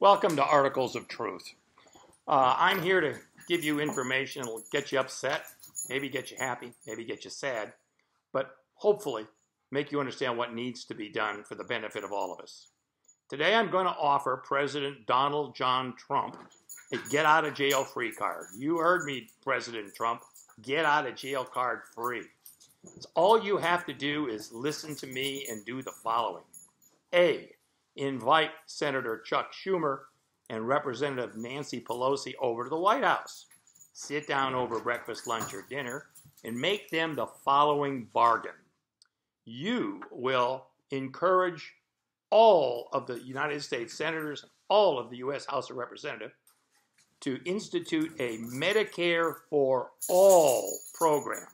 Welcome to Articles of Truth. I'm here to give you information that will get you upset, maybe get you happy, maybe get you sad, but hopefully make you understand what needs to be done for the benefit of all of us. Today I'm going to offer President Donald John Trump a get-out-of-jail-free card. You heard me, President Trump. Get out of jail card free. All you have to do is listen to me and do the following. A, invite Senator Chuck Schumer and Representative Nancy Pelosi over to the White House. Sit down over breakfast, lunch, or dinner and make them the following bargain. You will encourage all of the United States senators, all of the U.S. House of Representatives, to institute a Medicare for all program,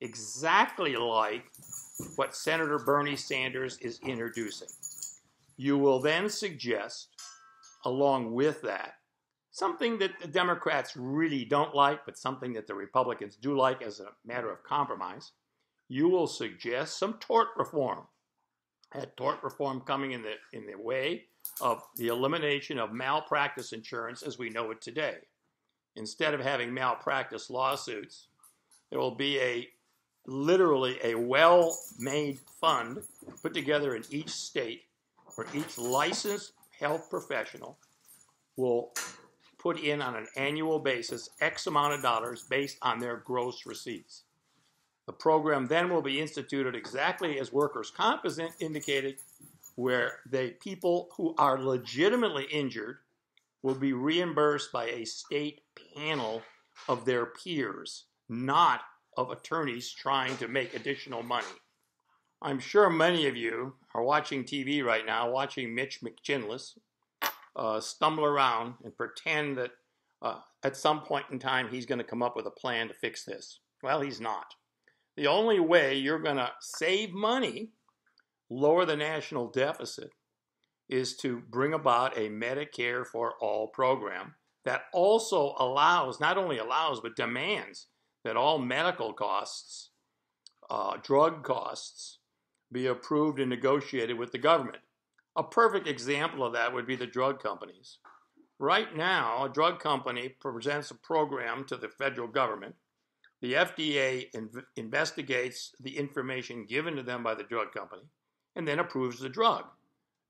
exactly like what Senator Bernie Sanders is introducing. You will then suggest, along with that, something that the Democrats really don't like, but something that the Republicans do like as a matter of compromise. You will suggest some tort reform. That tort reform coming in the way of the elimination of malpractice insurance as we know it today. Instead of having malpractice lawsuits, there will be literally a well-made fund put together in each state where each licensed health professional will put in on an annual basis X amount of dollars based on their gross receipts. The program then will be instituted exactly as workers' comp is indicated, where the people who are legitimately injured will be reimbursed by a state panel of their peers, not of attorneys trying to make additional money. I'm sure many of you are watching TV right now, watching Mitch McChinless stumble around and pretend that at some point in time he's going to come up with a plan to fix this. Well, he's not. The only way you're going to save money, lower the national deficit, is to bring about a Medicare for all program that also allows, not only allows, but demands that all medical costs, drug costs, be approved and negotiated with the government. A perfect example of that would be the drug companies. Right now, a drug company presents a program to the federal government. The FDA investigates the information given to them by the drug company and then approves the drug.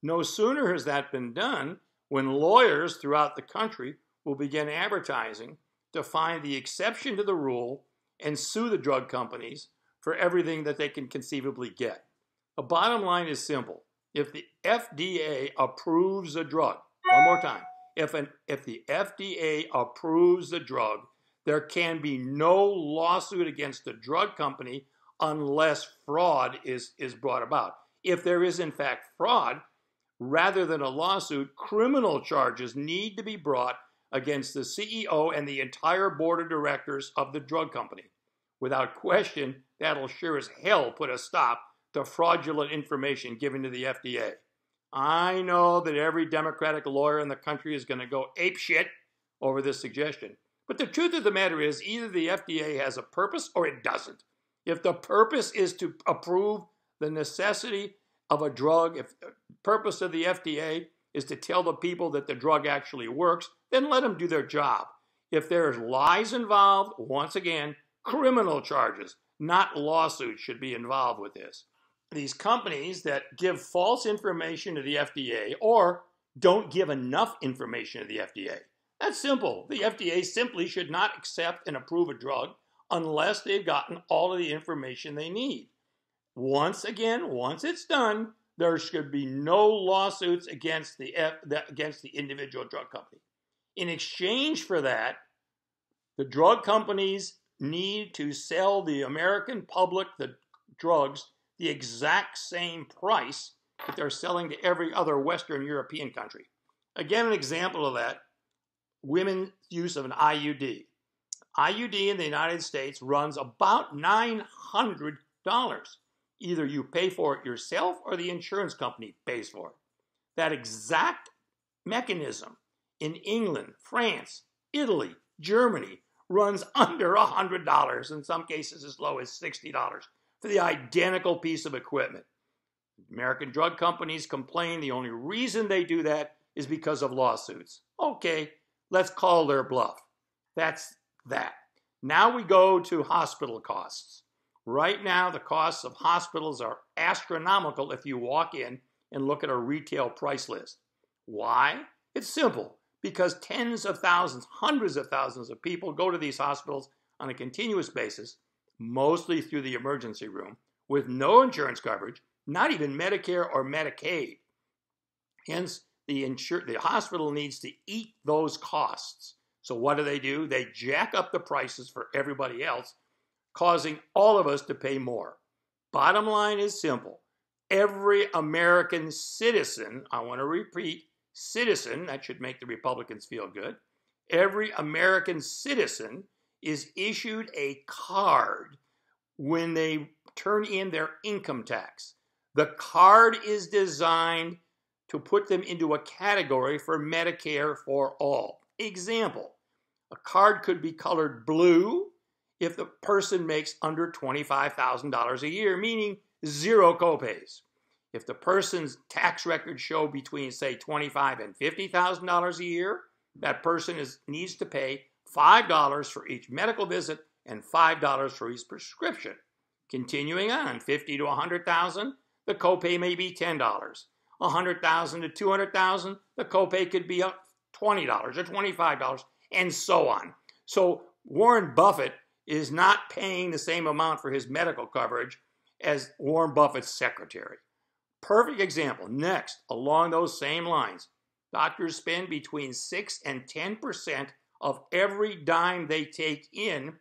No sooner has that been done when lawyers throughout the country will begin advertising to find the exception to the rule and sue the drug companies for everything that they can conceivably get. The bottom line is simple. If the FDA approves a drug, one more time, if the FDA approves the drug, there can be no lawsuit against the drug company unless fraud is brought about. If there is in fact fraud, rather than a lawsuit, criminal charges need to be brought against the CEO and the entire board of directors of the drug company. Without question, that'll sure as hell put a stop to fraudulent information given to the FDA. I know that every Democratic lawyer in the country is going to go apeshit over this suggestion. But the truth of the matter is either the FDA has a purpose or it doesn't. If the purpose is to approve the necessity of a drug, if the purpose of the FDA is to tell the people that the drug actually works, then let them do their job. If there's lies involved, once again, criminal charges, not lawsuits, should be involved with this. These companies that give false information to the FDA or don't give enough information to the FDA. That's simple. The FDA simply should not accept and approve a drug unless they've gotten all of the information they need. Once again, once it's done, there should be no lawsuits against the individual drug company. In exchange for that, the drug companies need to sell the American public the drugs the exact same price that they're selling to every other Western European country. Again, an example of that, women's use of an IUD. IUD in the United States runs about $900. Either you pay for it yourself or the insurance company pays for it. That exact mechanism in England, France, Italy, Germany runs under $100, in some cases as low as $60 for the identical piece of equipment. American drug companies complain the only reason they do that is because of lawsuits. Okay, let's call their bluff. That's that. Now we go to hospital costs. Right now, the costs of hospitals are astronomical if you walk in and look at a retail price list. Why? It's simple. Because tens of thousands, hundreds of thousands of people go to these hospitals on a continuous basis, mostly through the emergency room, with no insurance coverage, not even Medicare or Medicaid. Hence, the hospital needs to eat those costs. So what do? They jack up the prices for everybody else, causing all of us to pay more. Bottom line is simple. Every American citizen, I want to repeat, citizen, that should make the Republicans feel good. Every American citizen is issued a card when they turn in their income tax. The card is designed to put them into a category for Medicare for all. Example, a card could be colored blue if the person makes under $25,000 a year, meaning zero copays. If the person's tax records show between, say, $25,000 and $50,000 a year, that person needs to pay $5 for each medical visit and $5 for each prescription. Continuing on, $50,000 to $100,000, the copay may be $10. $100,000 to $200,000, the copay could be $20 or $25, and so on. So Warren Buffett is not paying the same amount for his medical coverage as Warren Buffett's secretary. Perfect example. Next, along those same lines, doctors spend between 6 and 10% of every dime they take in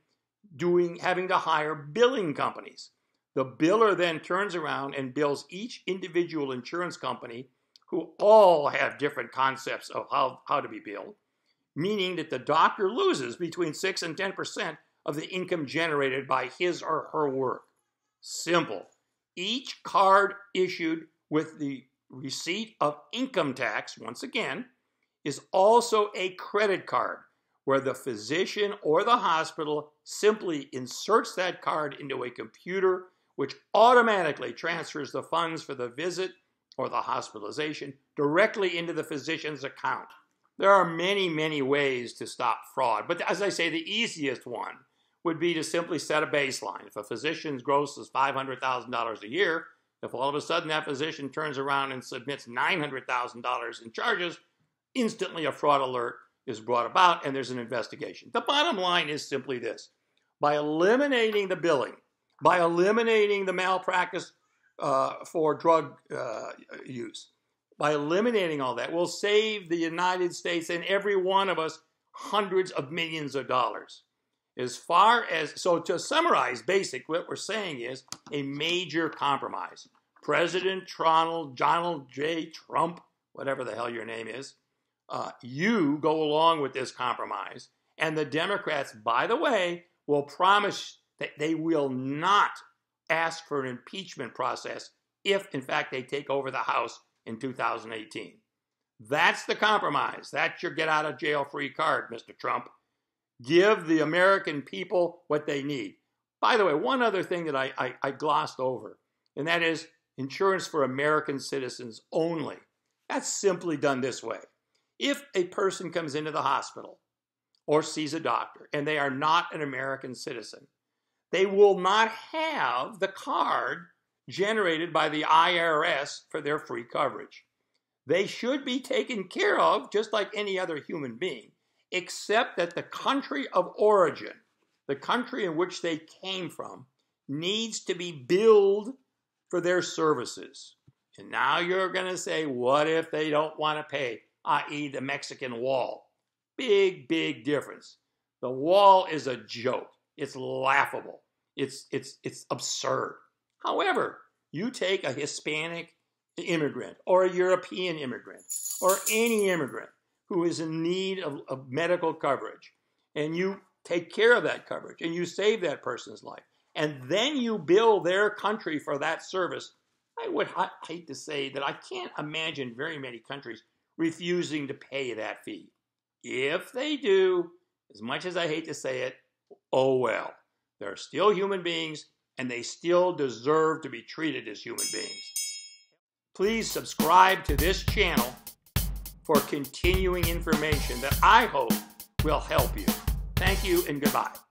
having to hire billing companies. The biller then turns around and bills each individual insurance company, who all have different concepts of how to be billed, meaning that the doctor loses between 6 and 10% of the income generated by his or her work. Simple. Each card issued with the receipt of income tax, once again, is also a credit card where the physician or the hospital simply inserts that card into a computer, which automatically transfers the funds for the visit or the hospitalization directly into the physician's account. There are many, many ways to stop fraud, but as I say, the easiest one would be to simply set a baseline. If a physician's gross is $500,000 a year, if all of a sudden that physician turns around and submits $900,000 in charges, instantly a fraud alert is brought about and there's an investigation. The bottom line is simply this. By eliminating the billing, by eliminating the malpractice for drug use, by eliminating all that, we'll save the United States and every one of us hundreds of millions of dollars. So to summarize, what we're saying is a major compromise. President Donald J. Trump, whatever the hell your name is, you go along with this compromise, and the Democrats, by the way, will promise that they will not ask for an impeachment process if, in fact, they take over the House in 2018. That's the compromise. That's your get-out-of-jail-free card, Mr. Trump. Give the American people what they need. By the way, one other thing that I glossed over, and that is insurance for American citizens only. That's simply done this way. If a person comes into the hospital or sees a doctor and they are not an American citizen, they will not have the card generated by the IRS for their free coverage. They should be taken care of just like any other human being, except that the country of origin, the country in which they came from, needs to be billed for their services. And now you're going to say, what if they don't want to pay, i.e. the Mexican wall? Big, big difference. The wall is a joke. It's laughable. It's absurd. However, you take a Hispanic immigrant or a European immigrant or any immigrant who is in need of medical coverage, and you take care of that coverage, and you save that person's life, and then you bill their country for that service, I would hate to say that I can't imagine very many countries refusing to pay that fee. If they do, as much as I hate to say it, oh well. They're still human beings, and they still deserve to be treated as human beings. Please subscribe to this channel for continuing information that I hope will help you. Thank you and goodbye.